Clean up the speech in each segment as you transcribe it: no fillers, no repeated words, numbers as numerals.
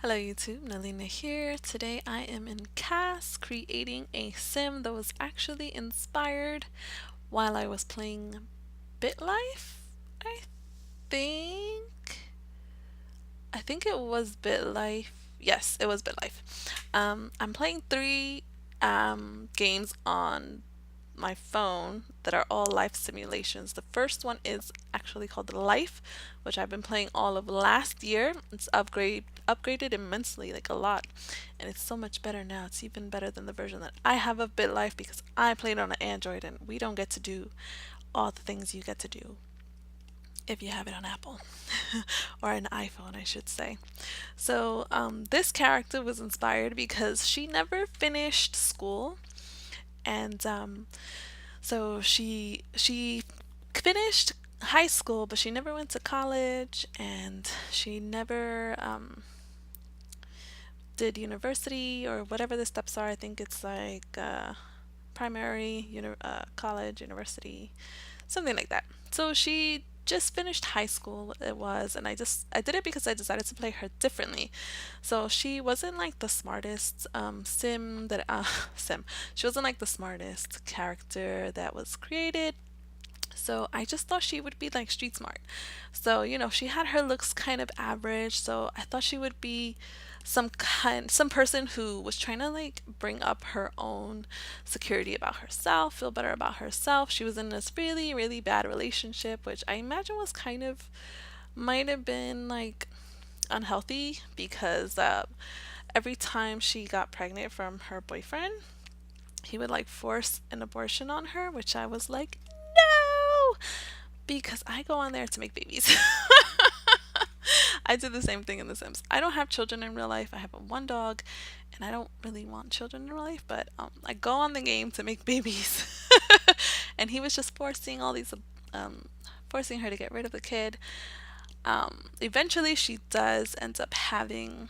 Hello YouTube, Nalynna here. Today I am in cast creating a sim that was actually inspired while I was playing BitLife. I think I think it was BitLife. Yes, it was BitLife. I'm playing three games on my phone that are all life simulations. The first one is actually called Life, which I've been playing all of last year. It's upgraded immensely, like a lot, and it's so much better now. It's even better than the version that I have of BitLife because I played on an Android and we don't get to do all the things you get to do if you have it on Apple or an iPhone, I should say. So this character was inspired because she never finished school, and so she finished high school, but she never went to college, and she never did university or whatever the steps are. I think it's like primary, college, university, something like that. So she just finished high school, it was, and I did it because I decided to play her differently. So she wasn't like the smartest sim. She wasn't like the smartest character that was created. So I just thought she would be like street smart. So, she had her looks kind of average, so I thought she would be some person who was trying to like bring up her own security about herself, feel better about herself. She was in this really, really bad relationship, which I imagine was kind of might have been like unhealthy because every time she got pregnant from her boyfriend, he would like force an abortion on her, which I was like, no, because I go on there to make babies. I do the same thing in The Sims. I don't have children in real life. I have one dog, and I don't really want children in real life, but I go on the game to make babies. And he was just forcing her to get rid of the kid. Eventually, she does end up having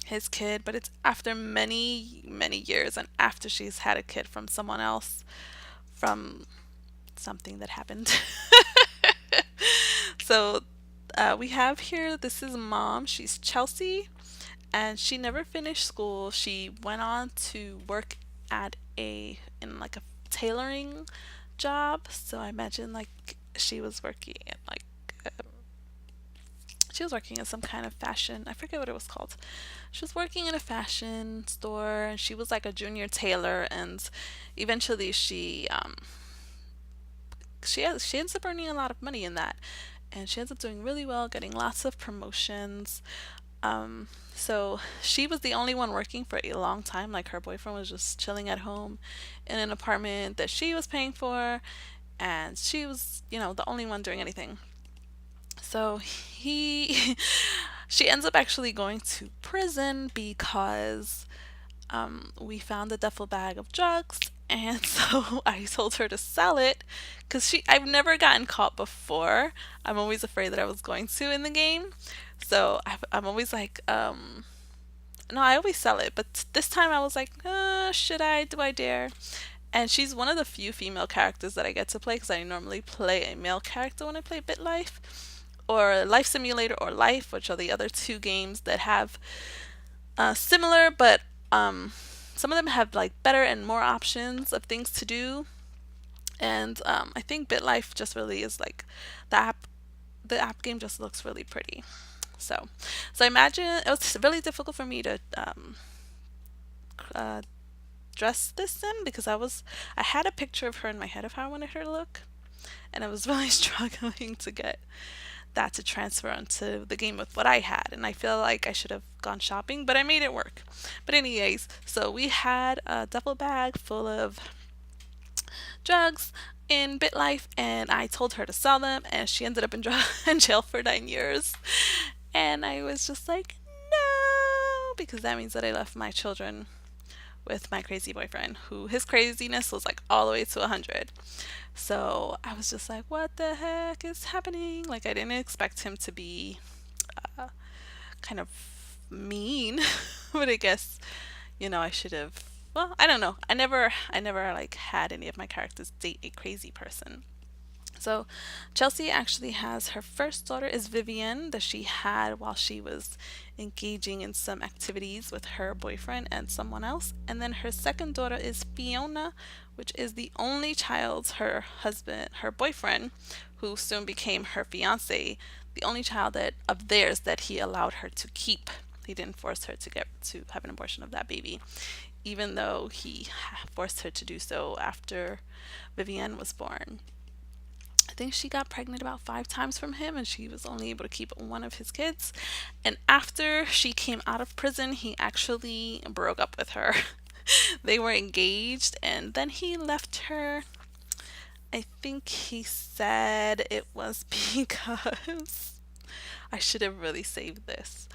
his kid, but it's after many, many years and after she's had a kid from someone else, from something that happened. So we have here, this is mom. She's Chelsey, and she never finished school. She went on to work in like a tailoring job. So I imagine like she was working in like she was working in some kind of fashion. I forget what it was called. She was working in a fashion store, and she was like a junior tailor. And eventually, she ends up earning a lot of money in that, and she ends up doing really well, getting lots of promotions. So she was the only one working for a long time. Like her boyfriend was just chilling at home in an apartment that she was paying for, and she was, the only one doing anything. So she ends up actually going to prison because we found a duffel bag of drugs, and so I told her to sell it because I've never gotten caught before. I'm always afraid that I was going to in the game, so I'm always like, no, I always sell it, but this time I was like, should I? Do I dare? And she's one of the few female characters that I get to play because I normally play a male character when I play BitLife or Life Simulator or Life, which are the other two games that have similar, but some of them have like better and more options of things to do. And I think BitLife just really is like the app. The app game just looks really pretty. So I imagine it was really difficult for me to uh, dress this in because I had a picture of her in my head of how I wanted her to look, and I was really struggling to get that to transfer onto the game with what I had, and I feel like I should have gone shopping, but I made it work. But anyways, so we had a duffel bag full of drugs in BitLife, and I told her to sell them, and she ended up in jail for 9 years. And I was just like, no, because that means that I left my children with my crazy boyfriend, who his craziness was like all the way to 100. So I was just like, what the heck is happening? Like, I didn't expect him to be uh, kind of mean, but I guess, I should have. Well, I don't know. I never like had any of my characters date a crazy person. So Chelsey actually has her first daughter is Vivienne that she had while she was engaging in some activities with her boyfriend and someone else. And then her second daughter is Fiona, which is the only child her boyfriend, who soon became her fiance, the only child that of theirs that he allowed her to keep. He didn't force her to have an abortion of that baby, even though he forced her to do so after Vivienne was born. I think she got pregnant about 5 times from him, and she was only able to keep one of his kids. And after she came out of prison, he actually broke up with her. They were engaged, and then he left her. I think he said it was because I should have really saved this.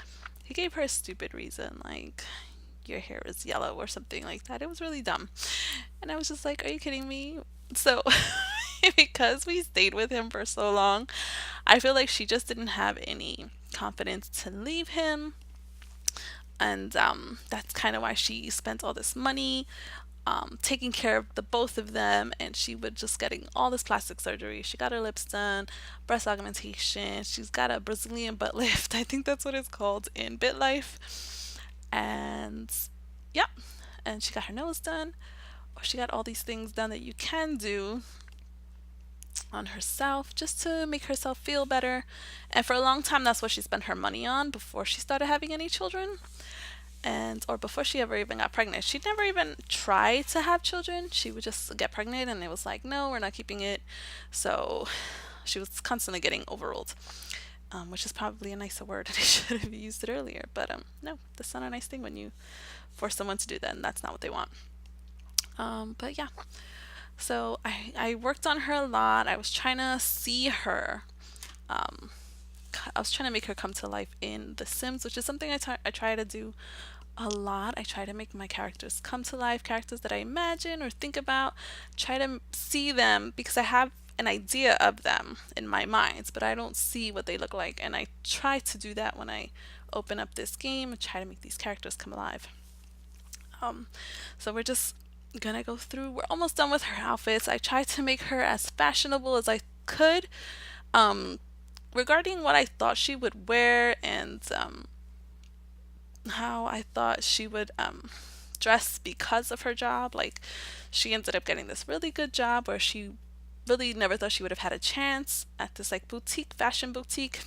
He gave her a stupid reason, like your hair is yellow or something like that. It was really dumb. And I was just like, are you kidding me? So, because we stayed with him for so long, I feel like she just didn't have any confidence to leave him. And that's kind of why she spent all this money taking care of the both of them, and she would just getting all this plastic surgery. She got her lips done, breast augmentation. She's got a Brazilian butt lift. I think that's what it's called in Bitlife. And yeah, and she got her nose done. She got all these things done that you can do on herself just to make herself feel better. And for a long time, that's what she spent her money on before she started having any children. And or before she ever even got pregnant. She never even tried to have children. She would just get pregnant and it was like, no, we're not keeping it. So she was constantly getting overruled, which is probably a nicer word. I should have used it earlier. But no, that's not a nice thing when you force someone to do that, and that's not what they want. But yeah, so I worked on her a lot. I was trying to see her. Um, I was trying to make her come to life in The Sims, which is something I try to do a lot. I try to make my characters come to life, characters that I imagine or think about, try to see them because I have an idea of them in my mind, but I don't see what they look like. And I try to do that when I open up this game and try to make these characters come alive. Um, so we're just gonna go through. We're almost done with her outfits. I tried to make her as fashionable as I could. Um, Regarding what I thought she would wear and how I thought she would dress because of her job. Like, she ended up getting this really good job where she really never thought she would have had a chance at this like boutique, fashion boutique.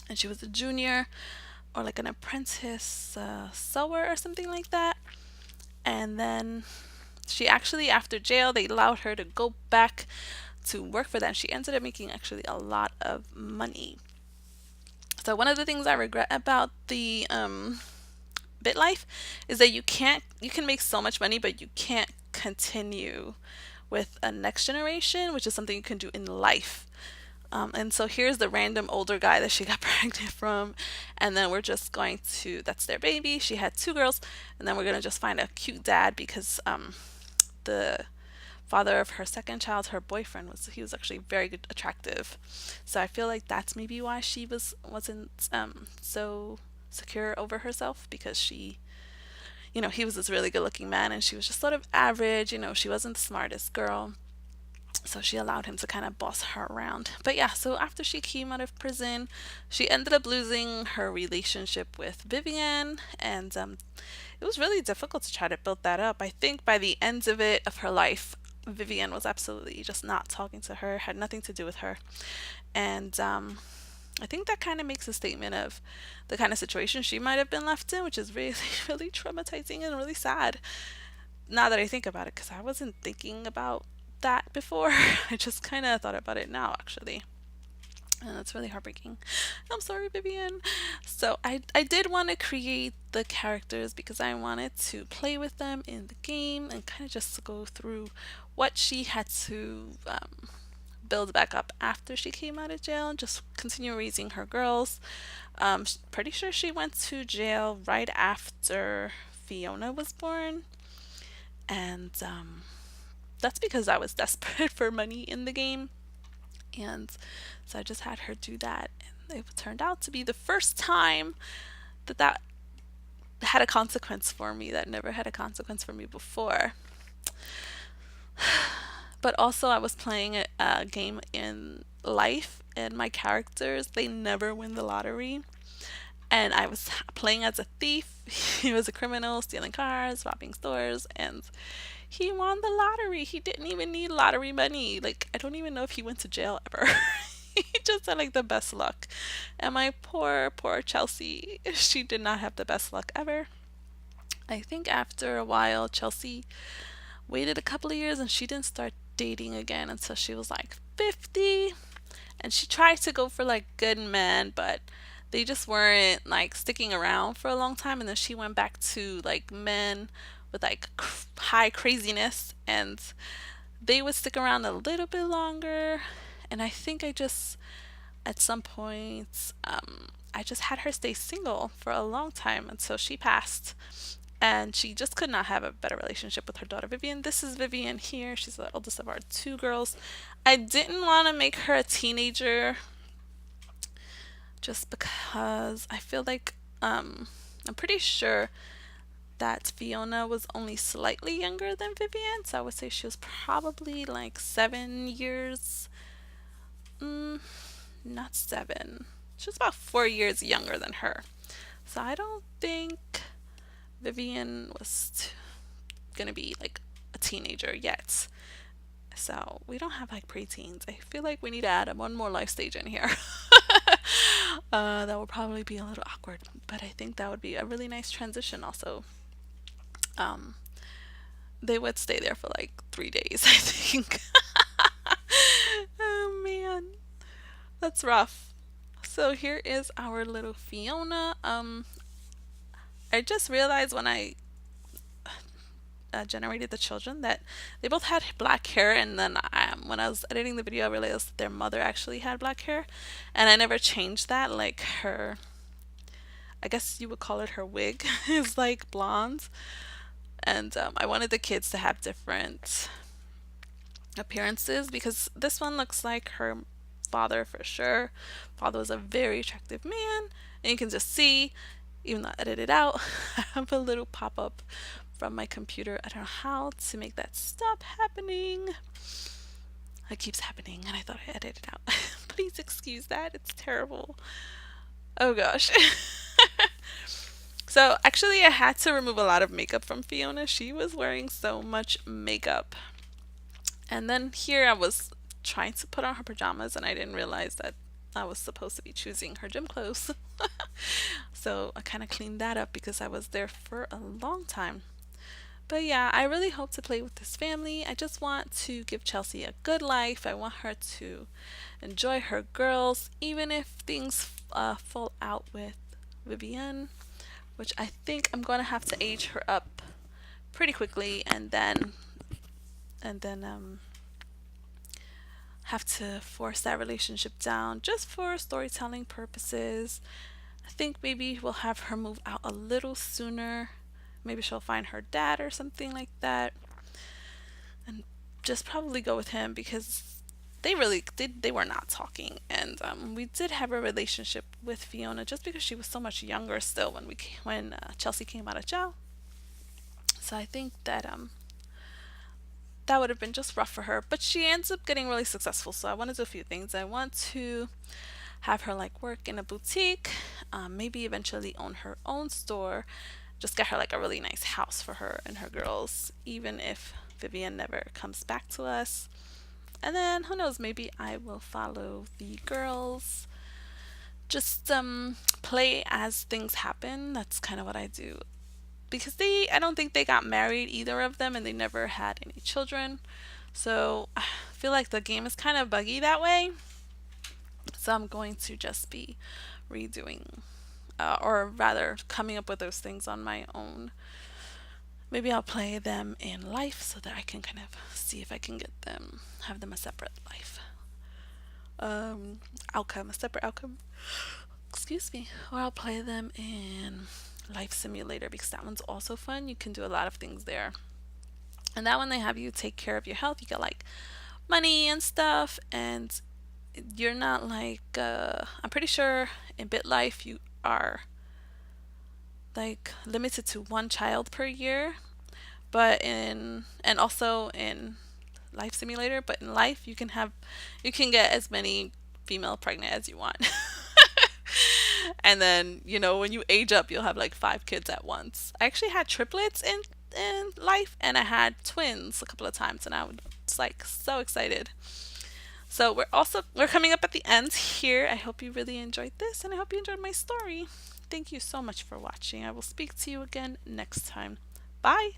And she was a junior or like an apprentice sewer or something like that. And then she actually, after jail, they allowed her to go back to work for them. She ended up making actually a lot of money. So one of the things I regret about the Bitlife is that you can make so much money, but you can't continue with a next generation, which is something you can do in life. And so here's the random older guy that she got pregnant from, and then we're just going to, that's their baby. She had 2 girls, and then we're gonna just find a cute dad because the father of her second child, her boyfriend, he was actually very good, attractive. So I feel like that's maybe why she wasn't so secure over herself, because he was this really good looking man and she was just sort of average. She wasn't the smartest girl. So she allowed him to kind of boss her around. But yeah, so after she came out of prison, she ended up losing her relationship with Vivienne, and it was really difficult to try to build that up. I think by the end of her life, Vivienne was absolutely just not talking to her, had nothing to do with her. And I think that kind of makes a statement of the kind of situation she might have been left in, which is really, really traumatizing and really sad. Now that I think about it, because I wasn't thinking about that before. I just kind of thought about it now, actually. And that's really heartbreaking. I'm sorry, Vivienne. So I did want to create the characters because I wanted to play with them in the game and kind of just go through what she had to build back up after she came out of jail and just continue raising her girls. Pretty sure she went to jail right after Fiona was born. And that's because I was desperate for money in the game. And so I just had her do that. And it turned out to be the first time that had a consequence for me, that never had a consequence for me before. But also, I was playing a game in life, and my characters, they never win the lottery. And I was playing as a thief. He was a criminal, stealing cars, robbing stores, and he won the lottery. He didn't even need lottery money. Like, I don't even know if he went to jail ever. He just had like the best luck. And my poor, poor Chelsey, she did not have the best luck ever. I think after a while, Chelsey waited a couple of years and she didn't start dating again until she was like 50. And she tried to go for like good men, but they just weren't like sticking around for a long time. And then she went back to like men with like high craziness, and they would stick around a little bit longer. And I think I just, at some point, I just had her stay single for a long time until she passed. And she just could not have a better relationship with her daughter Vivienne. This is Vivienne here. She's the oldest of our two girls. I didn't want to make her a teenager just because I feel like I'm pretty sure that Fiona was only slightly younger than Vivienne, so I would say she was probably like 7 years. Mm, not seven. She was about 4 years younger than her. So I don't think Vivienne was gonna be like a teenager yet. So we don't have like preteens. I feel like we need to add one more life stage in here. That would probably be a little awkward, but I think that would be a really nice transition. Also, um, they would stay there for like 3 days, I think. Oh man, that's rough. So here is our little Fiona. I just realized when I generated the children that they both had black hair, and then when I was editing the video I realized that their mother actually had black hair, and I never changed that. Like her, I guess you would call it her wig, is like blonde, and I wanted the kids to have different appearances because this one looks like her father for sure. Father was a very attractive man, and you can just see, even though I edited out, I have a little pop-up from my computer. I don't know how to make that stop happening. It keeps happening, and I thought I edited out. Please excuse that. It's terrible. Oh gosh. So actually, I had to remove a lot of makeup from Fiona. She was wearing so much makeup. And then here I was trying to put on her pajamas, and I didn't realize that I was supposed to be choosing her gym clothes. So I kind of cleaned that up because I was there for a long time. But yeah, I really hope to play with this family. I just want to give Chelsey a good life. I want her to enjoy her girls, even if things fall out with Vivienne, which I think I'm going to have to age her up pretty quickly, and then have to force that relationship down just for storytelling purposes. I think maybe we'll have her move out a little sooner. Maybe she'll find her dad or something like that, and just probably go with him because they were not talking, and we did have a relationship with Fiona just because she was so much younger still when Chelsey came out of jail. So I think that that would have been just rough for her, but she ends up getting really successful. So I want to do a few things. I want to have her like work in a boutique, maybe eventually own her own store, just get her like a really nice house for her and her girls, even if Vivienne never comes back to us. And then who knows, maybe I will follow the girls, just play as things happen. That's kind of what I do because I don't think they got married, either of them, and they never had any children. So I feel like the game is kind of buggy that way. So I'm going to just be redoing, or rather coming up with those things on my own. Maybe I'll play them in life so that I can kind of see if I can have them a separate life. Outcome, a separate outcome. Excuse me. Or I'll play them in Life Simulator because that one's also fun. You can do a lot of things there. And that one, they have you take care of your health. You get like money and stuff, and you're not like I'm pretty sure in BitLife you are like limited to one child per year, but and also in life simulator, but in life you can get as many female pregnant as you want. And then, you know, when you age up, you'll have like 5 kids at once. I actually had triplets in life, and I had twins a couple of times, and I was like so excited. So we're coming up at the end here. I hope you really enjoyed this, and I hope you enjoyed my story. Thank you so much for watching. I will speak to you again next time. Bye.